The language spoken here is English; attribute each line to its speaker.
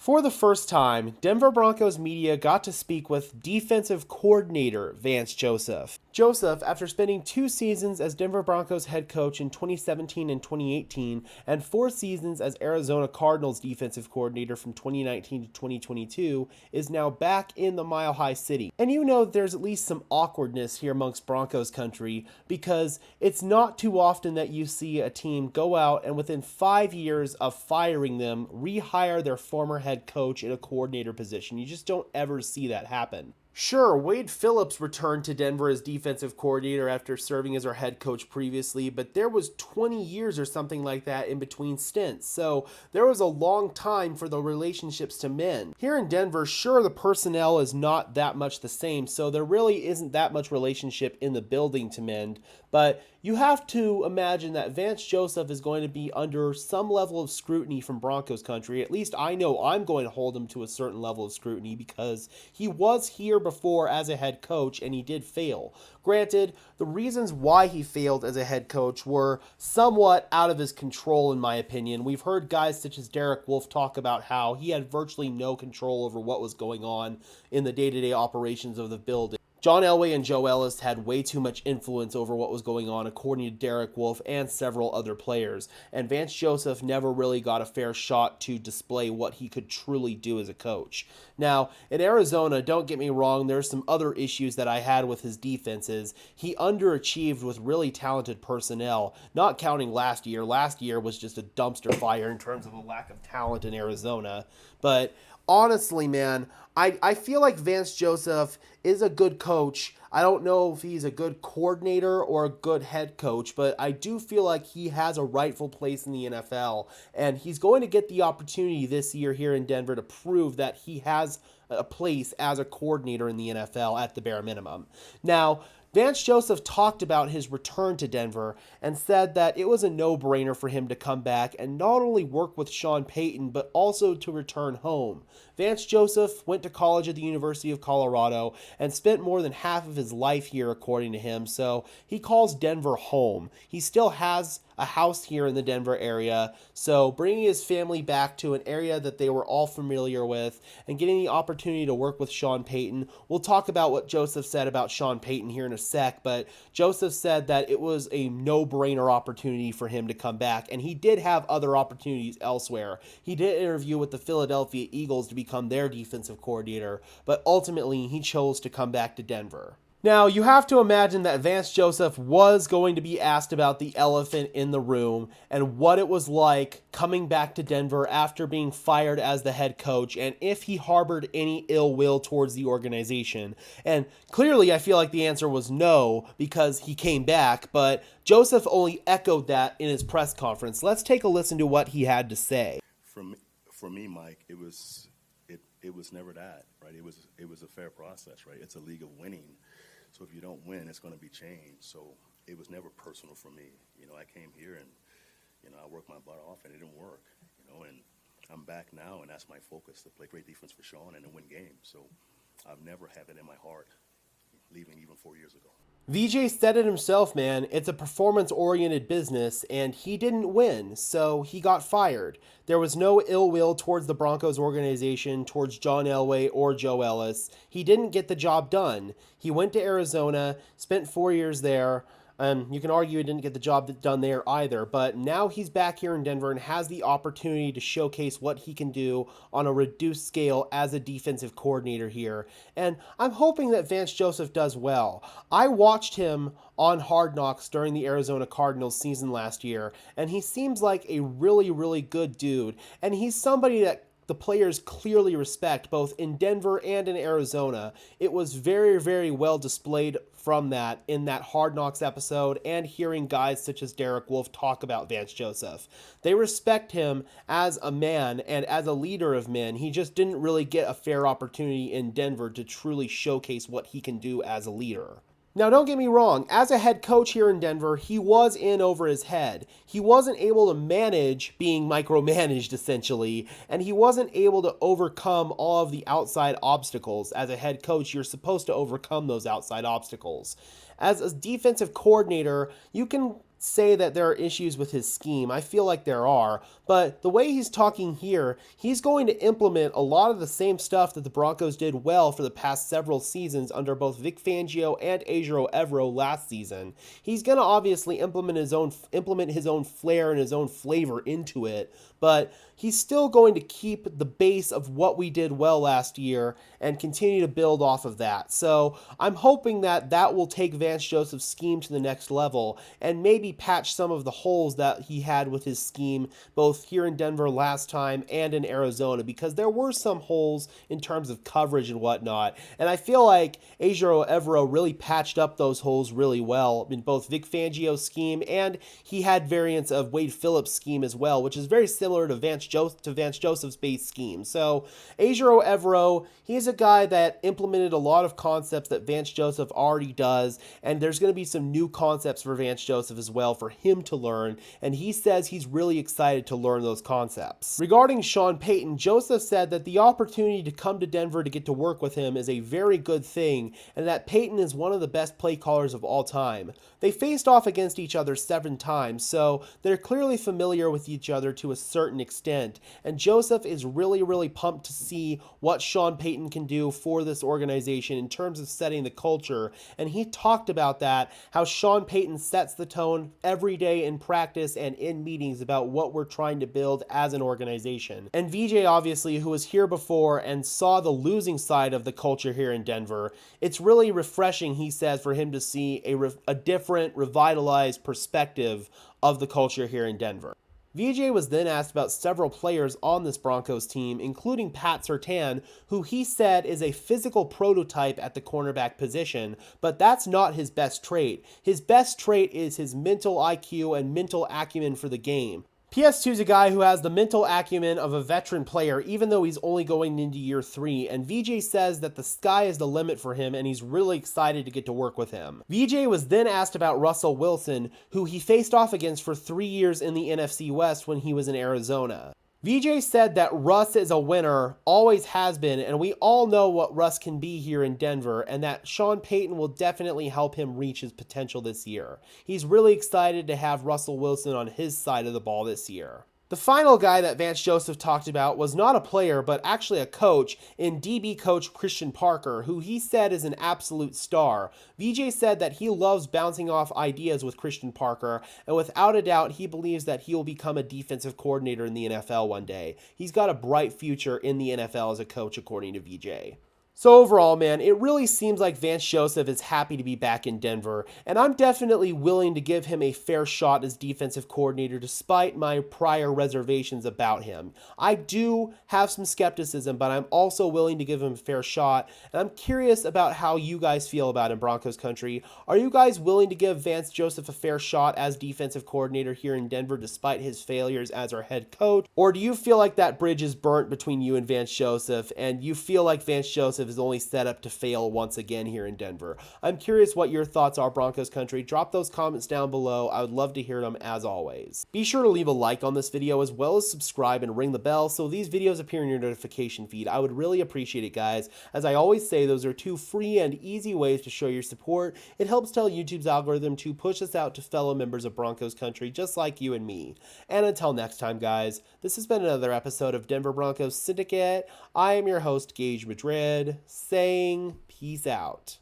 Speaker 1: For the first time, Denver Broncos media got to speak with defensive coordinator Vance Joseph. Joseph, after spending 2 seasons as Denver Broncos head coach in 2017 and 2018, and 4 seasons as Arizona Cardinals defensive coordinator from 2019 to 2022, is now back in the Mile High City. And you know there's at least some awkwardness here amongst Broncos country because it's not too often that you see a team go out and within 5 years of firing them, rehire their former head coach in a coordinator position. You just don't ever see that happen. Sure, Wade Phillips returned to Denver as defensive coordinator after serving as our head coach previously, but there was 20 years or something like that in between stints, so there was a long time for the relationships to mend. Here in Denver, sure, the personnel is not that much the same, so there really isn't that much relationship in the building to mend, but you have to imagine that Vance Joseph is going to be under some level of scrutiny from Broncos country. At least I know I'm going to hold him to a certain level of scrutiny because he was here before as a head coach and he did fail. Granted, the reasons why he failed as a head coach were somewhat out of his control in my opinion. We've heard guys such as Derek Wolfe talk about how he had virtually no control over what was going on in the day-to-day operations of the building. John Elway and Joe Ellis had way too much influence over what was going on, according to Derek Wolfe and several other players, and Vance Joseph never really got a fair shot to display what he could truly do as a coach. Now, in Arizona, don't get me wrong, there's some other issues that I had with his defenses. He underachieved with really talented personnel, not counting last year. Last year was just a dumpster fire in terms of a lack of talent in Arizona, but honestly, man, I feel like Vance Joseph is a good coach. I don't know if he's a good coordinator or a good head coach, but I do feel like he has a rightful place in the NFL, and he's going to get the opportunity this year here in Denver to prove that he has a place as a coordinator in the NFL at the bare minimum. Now, Vance Joseph talked about his return to Denver and said that it was a no-brainer for him to come back and not only work with Sean Payton, but also to return home. Vance Joseph went to college at the University of Colorado and spent more than half of his life here, according to him, so he calls Denver home. He still has a house here in the Denver area, so bringing his family back to an area that they were all familiar with and getting the opportunity to work with Sean Payton. We'll talk about what Joseph said about Sean Payton here in a sec, but Joseph said that it was a no-brainer opportunity for him to come back, and he did have other opportunities elsewhere. He did interview with the Philadelphia Eagles to become their defensive coordinator, but ultimately he chose to come back to Denver. Now, you have to imagine that Vance Joseph was going to be asked about the elephant in the room and what it was like coming back to Denver after being fired as the head coach and if he harbored any ill will towards the organization. And clearly, I feel like the answer was no because he came back, but Joseph only echoed that in his press conference. Let's take a listen to what he had to say.
Speaker 2: For me, Mike, it was never that, right? It was a fair process, right? It's a league of winning. So if you don't win, it's going to be changed. So it was never personal for me. You know, I came here and, I worked my butt off and it didn't work, and I'm back now and that's my focus, to play great defense for Sean and to win games. So I've never had it in my heart, leaving even 4 years ago.
Speaker 1: VJ said it himself, man. It's a performance-oriented business, and he didn't win, so he got fired. There was no ill will towards the Broncos organization, towards John Elway or Joe Ellis. He didn't get the job done. He went to Arizona, spent 4 years there. You can argue he didn't get the job done there either, but now he's back here in Denver and has the opportunity to showcase what he can do on a reduced scale as a defensive coordinator here. And I'm hoping that Vance Joseph does well. I watched him on Hard Knocks during the Arizona Cardinals season last year, and he seems like a really, really good dude. And he's somebody that the players clearly respect, both in Denver and in Arizona. It was very, very well displayed from that in that Hard Knocks episode and hearing guys such as Derek Wolfe talk about Vance Joseph. They respect him as a man and as a leader of men. He just didn't really get a fair opportunity in Denver to truly showcase what he can do as a leader. Now, don't get me wrong, as a head coach here in Denver, he was in over his head. He wasn't able to manage being micromanaged, essentially, and he wasn't able to overcome all of the outside obstacles. As a head coach, you're supposed to overcome those outside obstacles. As a defensive coordinator, you can say that there are issues with his scheme. I feel like there are, but the way he's talking here, he's going to implement a lot of the same stuff that the Broncos did well for the past several seasons under both Vic Fangio and Adrian Evero last season. He's going to obviously implement his own flair and his own flavor into it, but he's still going to keep the base of what we did well last year and continue to build off of that. So I'm hoping that that will take Vance Joseph's scheme to the next level and maybe patch some of the holes that he had with his scheme both here in Denver last time and in Arizona, because there were some holes in terms of coverage and whatnot. And I feel like Adrian Evero really patched up those holes really well in both Vic Fangio's scheme, and he had variants of Wade Phillips' scheme as well, which is very similar to Vance Joseph's base scheme. So Adrian Evero, he's a guy that implemented a lot of concepts that Vance Joseph already does, and there's going to be some new concepts for Vance Joseph as well for him to learn, and he says he's really excited to learn those concepts. Regarding Sean Payton, Joseph said that the opportunity to come to Denver to get to work with him is a very good thing, and that Payton is one of the best play callers of all time. They faced off against each other 7 times, so they're clearly familiar with each other to a certain extent, and Joseph is really pumped to see what Sean Payton can do for this organization in terms of setting the culture, and he talked about that, how Sean Payton sets the tone every day in practice and in meetings about what we're trying to build as an organization. And VJ, obviously, who was here before and saw the losing side of the culture here in Denver, it's really refreshing, he says, for him to see a different, revitalized perspective of the culture here in Denver. VJ was then asked about several players on this Broncos team, including Pat Surtain, who he said is a physical prototype at the cornerback position, but that's not his best trait. His best trait is his mental IQ and mental acumen for the game. PS2 is a guy who has the mental acumen of a veteran player, even though he's only going into year 3, and VJ says that the sky is the limit for him and he's really excited to get to work with him. VJ was then asked about Russell Wilson, who he faced off against for 3 years in the NFC West when he was in Arizona. VJ said that Russ is a winner, always has been, and we all know what Russ can be here in Denver, and that Sean Payton will definitely help him reach his potential this year. He's really excited to have Russell Wilson on his side of the ball this year. The final guy that Vance Joseph talked about was not a player, but actually a coach in DB coach Christian Parker, who he said is an absolute star. VJ said that he loves bouncing off ideas with Christian Parker, and without a doubt, he believes that he will become a defensive coordinator in the NFL one day. He's got a bright future in the NFL as a coach, according to VJ. So overall, man, it really seems like Vance Joseph is happy to be back in Denver, and I'm definitely willing to give him a fair shot as defensive coordinator despite my prior reservations about him. I do have some skepticism, but I'm also willing to give him a fair shot, and I'm curious about how you guys feel about him, Broncos country. Are you guys willing to give Vance Joseph a fair shot as defensive coordinator here in Denver despite his failures as our head coach? Or do you feel like that bridge is burnt between you and Vance Joseph, and you feel like Vance Joseph is only set up to fail once again here in Denver? I'm curious what your thoughts are, Broncos country. Drop those comments down below. I would love to hear them as always. Be sure to leave a like on this video as well as subscribe and ring the bell so these videos appear in your notification feed. I would really appreciate it, guys. As I always say, those are 2 free and easy ways to show your support. It helps tell YouTube's algorithm to push us out to fellow members of Broncos country just like you and me. And until next time, guys, this has been another episode of Denver Broncos Syndicate. I am your host, Gage Madrid, saying peace out.